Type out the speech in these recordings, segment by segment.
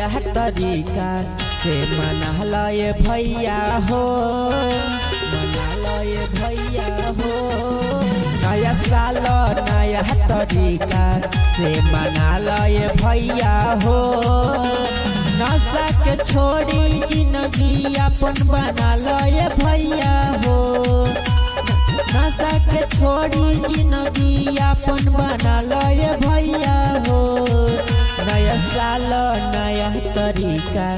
नया तरीका से मना लए भैया हो, मना लए भैया हो। नया साल नया तरीका से मना लए भैया हो। नशा के छोड़ी जिंदगी अपन बना लए भैया हो। नशा के छोड़ी जिंदगी अपन बना लए भैया हो। नया साल नया तरीका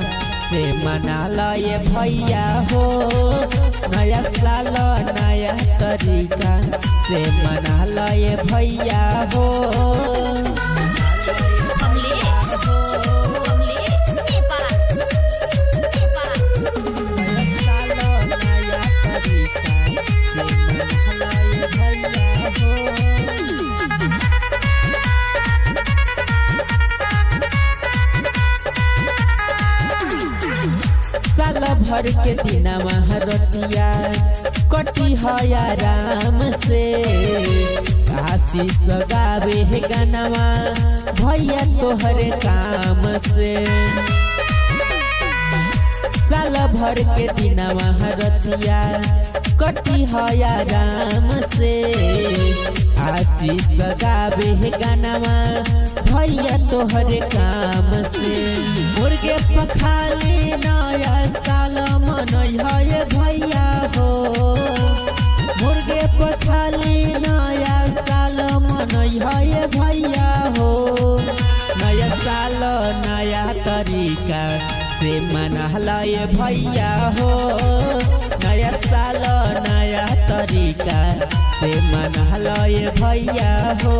से मना लए भैया हो। नया साल नया तरीका से मना लए भैया हो। साल भर के दिनवा रतिया कटी है आराम से। आशीष गावे है गानवा भैया तोहर काम से। साल भर के दिनवा रतिया कटी है आराम से। आशीष गावे है गानवा भैया तोहर काम से। मुर्गे पखाली नया साल मनई है भैया हो। मुर्गे पखाली नया साल मनई है भैया हो। नया साल नया तरीका से मना लए भैया हो। नया साल नया तरीका से मना लए भैया हो।